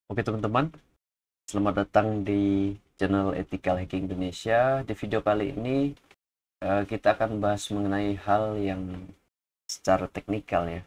Oke teman-teman, selamat datang di channel Ethical Hacking Indonesia. Di video kali ini kita akan bahas mengenai hal yang secara teknikal ya,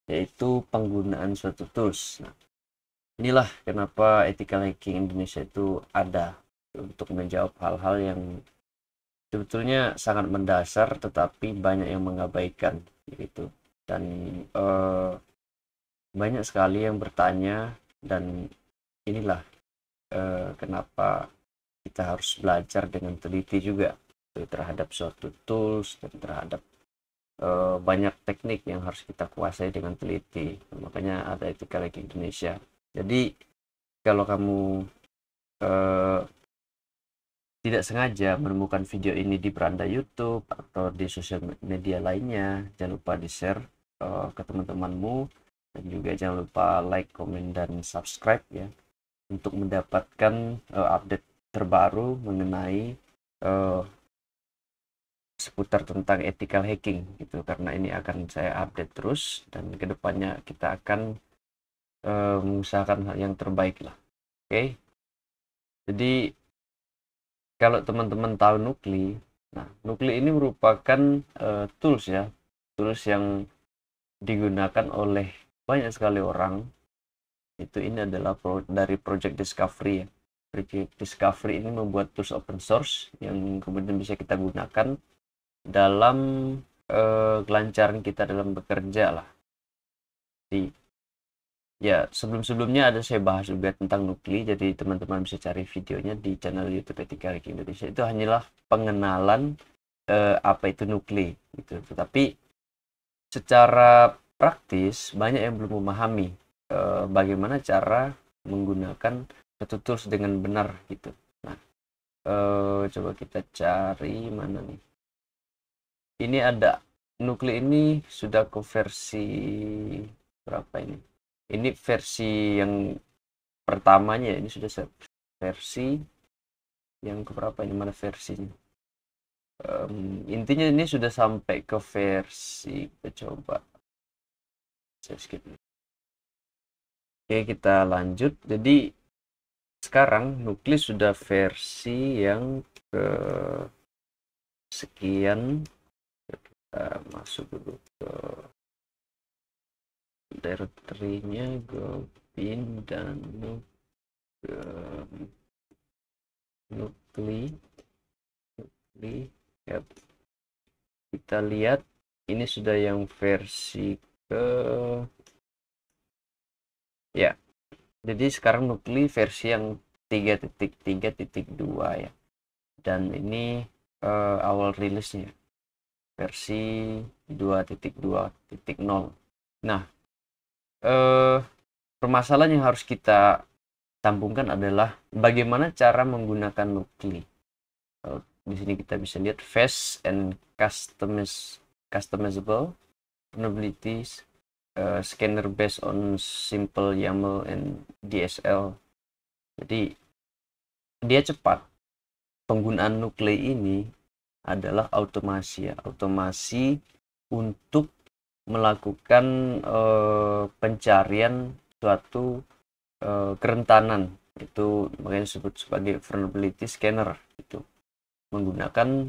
yaitu penggunaan suatu tools. Nah, inilah kenapa Ethical Hacking Indonesia itu ada untuk menjawab hal-hal yang sebetulnya sangat mendasar, tetapi banyak yang mengabaikan gitu. Dan banyak sekali yang bertanya, dan inilah kenapa kita harus belajar dengan teliti juga terhadap suatu tools dan terhadap banyak teknik yang harus kita kuasai dengan teliti. Makanya ada Ethical Hacking Indonesia. Jadi kalau kamu tidak sengaja menemukan video ini di beranda YouTube atau di sosial media lainnya, jangan lupa di share ke teman-temanmu, dan juga jangan lupa like, komen, dan subscribe ya, untuk mendapatkan update terbaru mengenai seputar tentang ethical hacking gitu, karena ini akan saya update terus dan kedepannya kita akan mengusahakan hal yang terbaik lah. Oke. Jadi kalau teman-teman tahu Nukli, nah Nukli ini merupakan tools ya, tools yang digunakan oleh banyak sekali orang. Itu ini adalah dari Project Discovery ya. Project Discovery ini membuat tools open source yang kemudian bisa kita gunakan dalam kelancaran kita dalam bekerja lah. Jadi ya sebelum-sebelumnya ada saya bahas juga tentang Nukli, jadi teman-teman bisa cari videonya di channel YouTube Ethical Hacking Indonesia. Itu hanyalah pengenalan apa itu Nukli gitu. Tetapi secara praktis banyak yang belum memahami bagaimana cara menggunakan satu tools dengan benar gitu. Nah, coba kita cari mana nih. Ini ada Nukli ini sudah ke versi berapa ini? Ini versi yang pertamanya, ini sudah versi yang keberapa ini, mana versinya? Intinya ini sudah sampai ke versi, kita coba saya skip. Oke, kita lanjut. Jadi sekarang Nukli sudah versi yang ke sekian. Kita masuk dulu ke directory-nya, go bin dan Nukli. Ya. Kita lihat ini sudah yang versi ke ya. Jadi sekarang Nukli versi yang 3.3.2 ya. Dan ini awal rilisnya versi 2.2.0. Nah, permasalahan yang harus kita sambungkan adalah bagaimana cara menggunakan Nukli. Di sini kita bisa lihat fast and customizable vulnerabilities, scanner based on simple YAML and DSL. Jadi dia cepat. Penggunaan Nukli ini adalah otomasi ya, otomasi untuk melakukan pencarian suatu kerentanan, itu makanya disebut sebagai vulnerability scanner itu, menggunakan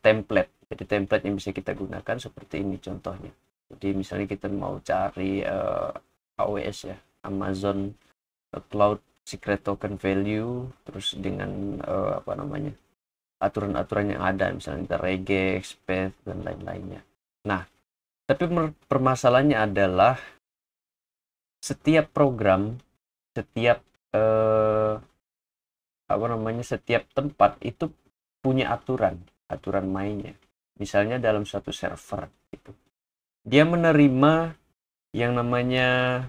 template. Jadi template yang bisa kita gunakan seperti ini contohnya. Jadi misalnya kita mau cari AWS ya, Amazon Cloud Secret Token Value, terus dengan apa namanya, aturan-aturan yang ada, misalnya regex, path, dan lain-lainnya. Nah, tapi permasalahannya adalah setiap program, setiap apa namanya, setiap tempat itu punya aturan mainnya. Misalnya dalam suatu server gitu, dia menerima yang namanya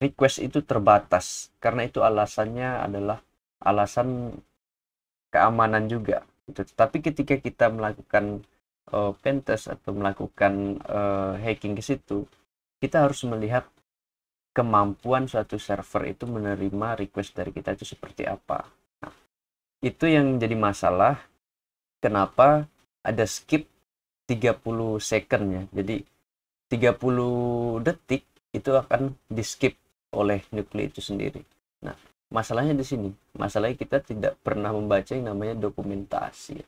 request itu terbatas, karena itu alasannya adalah alasan keamanan juga gitu. Tapi ketika kita melakukan pentest atau melakukan hacking ke situ, kita harus melihat kemampuan suatu server itu menerima request dari kita itu seperti apa. Nah, itu yang jadi masalah. Kenapa ada skip 30 second ya. Jadi 30 detik itu akan di skip. oleh nukli itu sendiri. Nah, masalahnya di sini. Masalahnya kita tidak pernah membaca yang namanya dokumentasi.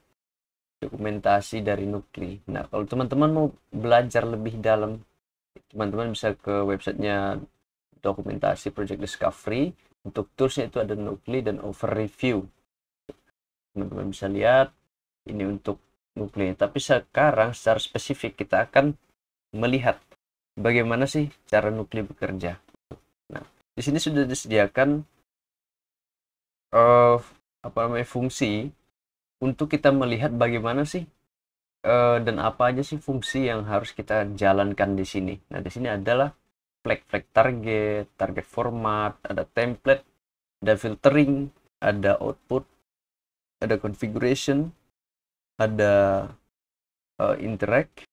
Dokumentasi dari nukli. Nah, kalau teman-teman mau belajar lebih dalam, teman-teman bisa ke websitenya dokumentasi Project Discovery. Untuk toolsnya itu ada nukli dan overview. Teman-teman bisa lihat ini untuk nukli. Tapi sekarang secara spesifik kita akan melihat bagaimana sih cara nukli bekerja. Nah, di sini sudah disediakan fungsi untuk kita melihat bagaimana sih dan apa aja sih fungsi yang harus kita jalankan di sini. Nah, di sini adalah flag target, target format, ada template, ada filtering, ada output, ada configuration, ada interact,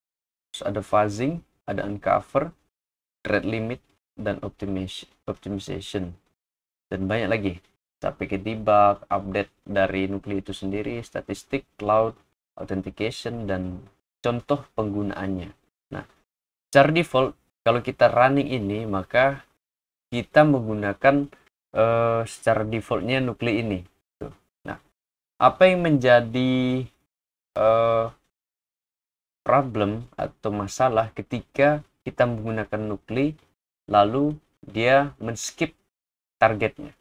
ada fuzzing, ada uncover, rate limit, dan optimization, dan banyak lagi. Sampai ke debug, update dari nukli itu sendiri, statistik, cloud, authentication, dan contoh penggunaannya. Nah, secara default kalau kita running ini, maka kita menggunakan secara defaultnya nukli ini. Nah, apa yang menjadi problem atau masalah ketika kita menggunakan nukli lalu dia men-skip targetnya?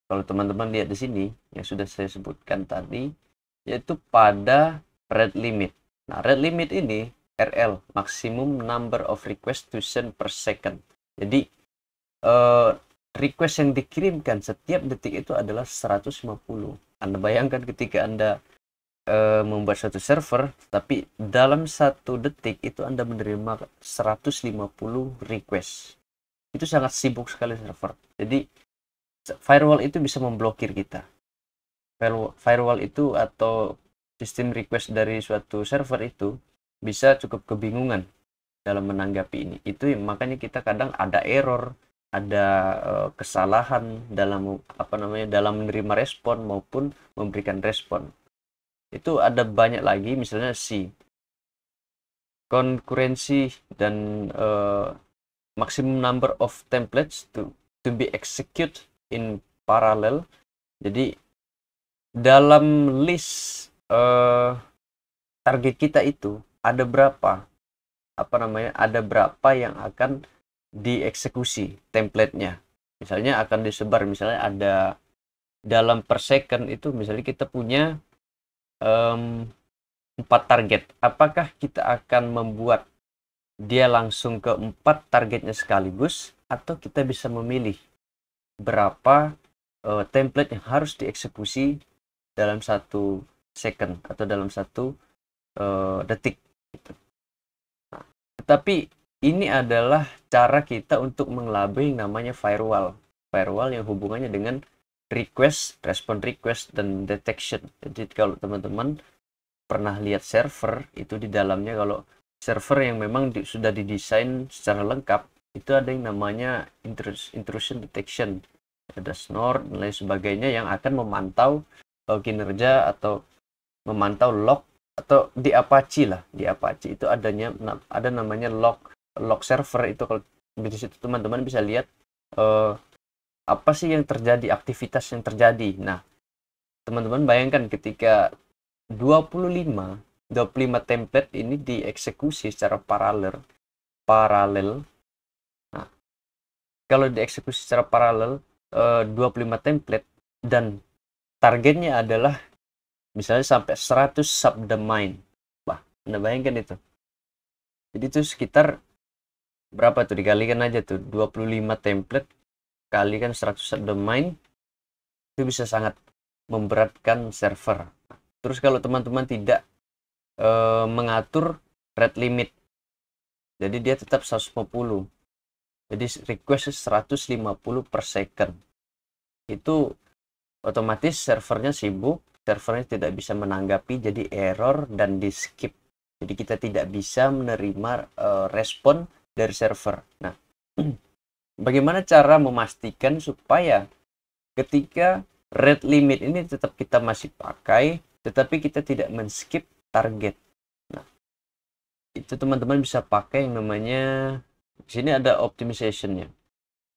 Kalau teman-teman lihat di sini yang sudah saya sebutkan tadi, yaitu pada rate limit. Nah, rate limit ini RL, maximum number of request to send per second. Jadi request yang dikirimkan setiap detik itu adalah 150. Anda bayangkan ketika Anda membuat suatu server, tapi dalam satu detik itu Anda menerima 150 request. Itu sangat sibuk sekali server. Jadi firewall itu bisa memblokir kita. Firewall itu atau sistem request dari suatu server itu bisa cukup kebingungan dalam menanggapi ini. Itu makanya kita kadang ada error, ada kesalahan dalam dalam menerima respon maupun memberikan respon. Itu ada banyak lagi, misalnya konkurensi dan maximum number of templates to be executed in parallel. Jadi dalam list target kita itu ada berapa yang akan dieksekusi template-nya. Misalnya akan disebar, misalnya ada dalam per second itu, misalnya kita punya 4 target. Apakah kita akan membuat dia langsung ke 4 targetnya sekaligus, atau kita bisa memilih berapa template yang harus dieksekusi dalam 1 second atau dalam 1 detik gitu. Nah, tetapi ini adalah cara kita untuk mengelabui yang namanya firewall yang hubungannya dengan request, respon request, dan detection. Jadi kalau teman-teman pernah lihat server itu, di dalamnya kalau server yang memang sudah didesain secara lengkap, itu ada yang namanya intrusion detection, ada snort dan lain sebagainya yang akan memantau kinerja atau memantau log. Atau di Apache itu ada namanya log server. Itu kalau di situ teman-teman bisa lihat apa sih yang terjadi, aktivitas yang terjadi. Nah, teman-teman bayangkan ketika 25 template ini dieksekusi secara paralel. Nah, kalau dieksekusi secara paralel 25 template dan targetnya adalah misalnya sampai 100 subdomain. Wah, Anda bayangkan itu. Jadi itu sekitar berapa tuh, dikalikan aja tuh 25 template kalikan 100 subdomain, itu bisa sangat memberatkan server. Terus kalau teman-teman tidak mengatur rate limit, jadi dia tetap 150, jadi request 150 per second, itu otomatis servernya sibuk, servernya tidak bisa menanggapi, jadi error dan di skip. Jadi kita tidak bisa menerima respon dari server. Nah, bagaimana cara memastikan supaya ketika rate limit ini tetap kita masih pakai, tetapi kita tidak men-skip target? Nah, itu teman-teman bisa pakai yang namanya, di sini ada optimization-nya.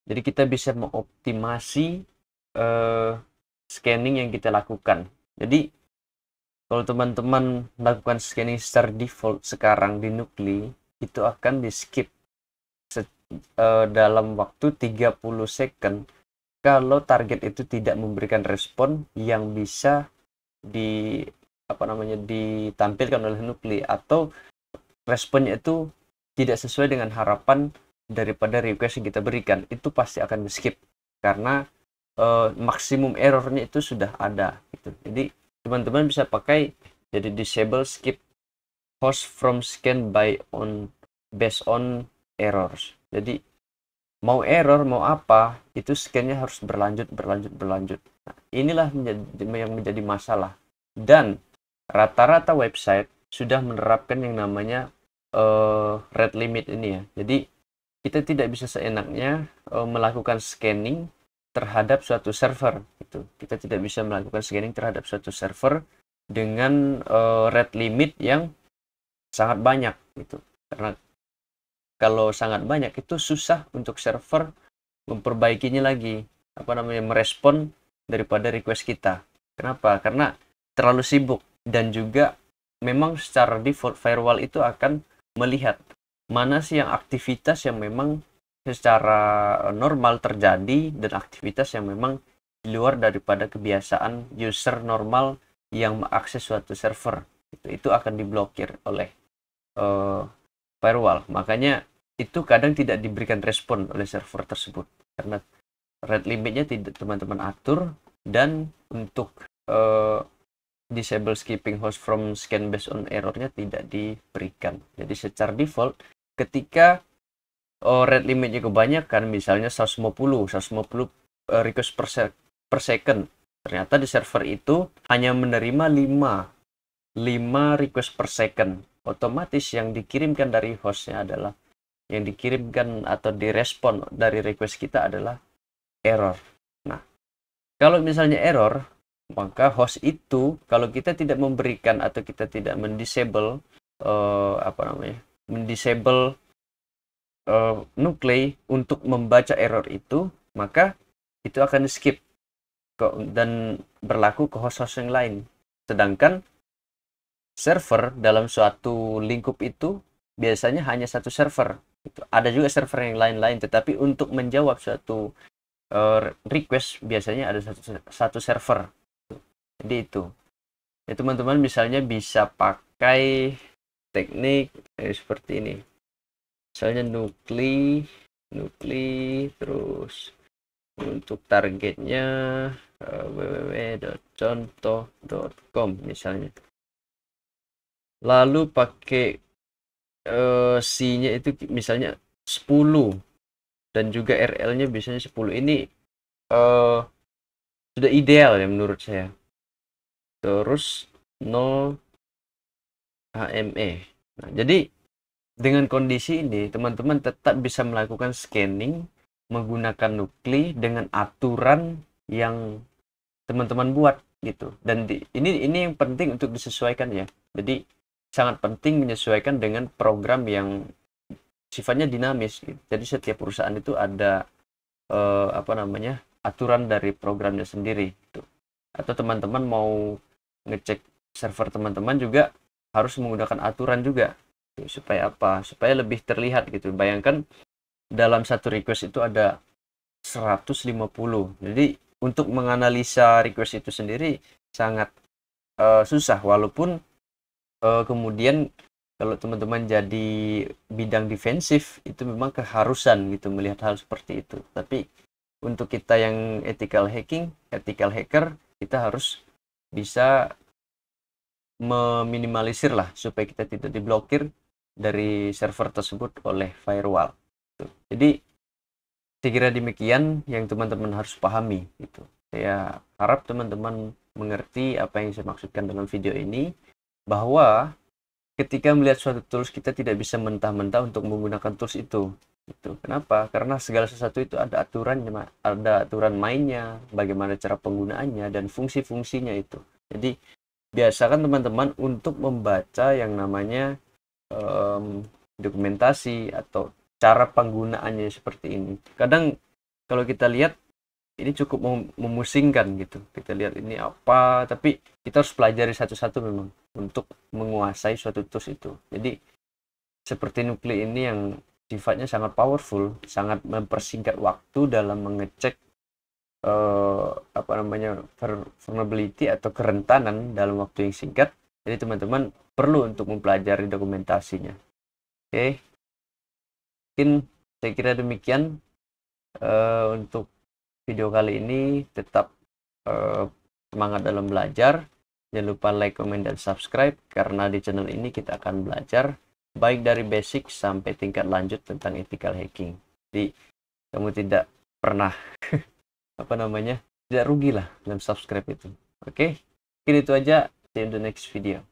Jadi kita bisa mengoptimasi scanning yang kita lakukan. Jadi kalau teman-teman melakukan scanning secara default sekarang di Nuclei, itu akan di skip dalam waktu 30 second kalau target itu tidak memberikan respon yang bisa ditampilkan oleh Nuclei, atau responnya itu tidak sesuai dengan harapan daripada request yang kita berikan. Itu pasti akan di skip karena maksimum errornya itu sudah ada gitu. Jadi teman-teman bisa pakai jadi disable skip host from scan based on errors. Jadi mau error mau apa, itu scan-nya harus berlanjut. Nah, inilah yang menjadi masalah. Dan rata-rata website sudah menerapkan yang namanya rate limit ini ya. Jadi kita tidak bisa seenaknya melakukan scanning terhadap suatu server gitu. Kita tidak bisa melakukan scanning terhadap suatu server dengan rate limit yang sangat banyak gitu. Karena kalau sangat banyak itu susah untuk server memperbaikinya lagi, merespon daripada request kita. Kenapa? Karena terlalu sibuk, dan juga memang secara default firewall itu akan melihat mana sih yang aktivitas yang memang secara normal terjadi dan aktivitas yang memang di luar daripada kebiasaan user normal yang mengakses suatu server. Itu akan diblokir oleh firewall. Makanya itu kadang tidak diberikan respon oleh server tersebut karena rate limitnya tidak teman-teman atur, dan untuk disable skipping host from scan based on errornya tidak diberikan. Jadi secara default ketika rate limitnya kebanyakan, misalnya 150 request per second, ternyata di server itu hanya menerima 5 request per second, otomatis yang dikirimkan dari hostnya adalah, yang dikirimkan atau direspon dari request kita adalah error. Nah, kalau misalnya error, maka host itu kalau kita tidak memberikan atau kita tidak mendisable Nuclei untuk membaca error itu, maka itu akan di skip dan berlaku ke host-host yang lain. Sedangkan server dalam suatu lingkup itu biasanya hanya satu server. Ada juga server yang lain-lain, tetapi untuk menjawab suatu request biasanya ada satu server. Jadi itu ya teman-teman, misalnya bisa pakai teknik seperti ini. Misalnya Nuclei terus untuk targetnya www.contoh.com misalnya, lalu pakai C-nya itu misalnya 10 dan juga RL-nya biasanya 10. Ini sudah ideal ya menurut saya. Terus 0 HME. Nah, jadi dengan kondisi ini teman-teman tetap bisa melakukan scanning menggunakan Nuclei dengan aturan yang teman-teman buat gitu. Dan ini yang penting untuk disesuaikan ya. Jadi sangat penting menyesuaikan dengan program yang sifatnya dinamis gitu. Jadi setiap perusahaan itu ada aturan dari programnya sendiri gitu. Atau teman-teman mau ngecek server teman-teman juga harus menggunakan aturan juga gitu. Supaya apa? Supaya lebih terlihat gitu. Bayangkan dalam satu request itu ada 150. Jadi untuk menganalisa request itu sendiri sangat susah, walaupun kemudian kalau teman-teman jadi bidang defensif itu memang keharusan gitu melihat hal seperti itu. Tapi untuk kita yang ethical hacker, kita harus bisa meminimalisir lah supaya kita tidak diblokir dari server tersebut oleh firewall. Jadi saya kira demikian yang teman-teman harus pahami gitu. Saya harap teman-teman mengerti apa yang saya maksudkan dalam video ini, bahwa ketika melihat suatu tools kita tidak bisa mentah-mentah untuk menggunakan tools itu. Gitu. Kenapa? Karena segala sesuatu itu ada aturannya, ada aturan mainnya, bagaimana cara penggunaannya dan fungsi-fungsinya itu. Jadi biasakan teman-teman untuk membaca yang namanya dokumentasi atau cara penggunaannya seperti ini. Kadang kalau kita lihat ini cukup memusingkan gitu. Kita lihat ini apa, tapi kita harus pelajari satu-satu memang untuk menguasai suatu tools itu. Jadi seperti Nukli ini yang sifatnya sangat powerful, sangat mempersingkat waktu dalam mengecek apa namanya vulnerability atau kerentanan dalam waktu yang singkat. Jadi teman-teman perlu untuk mempelajari dokumentasinya. Oke, mungkin saya kira demikian untuk video kali ini. Tetap semangat dalam belajar. Jangan lupa like, comment, dan subscribe, karena di channel ini kita akan belajar baik dari basic sampai tingkat lanjut tentang ethical hacking. Jadi kamu tidak pernah apa namanya tidak rugi lah dalam subscribe itu. Oke, mungkin itu aja. See you in the next video.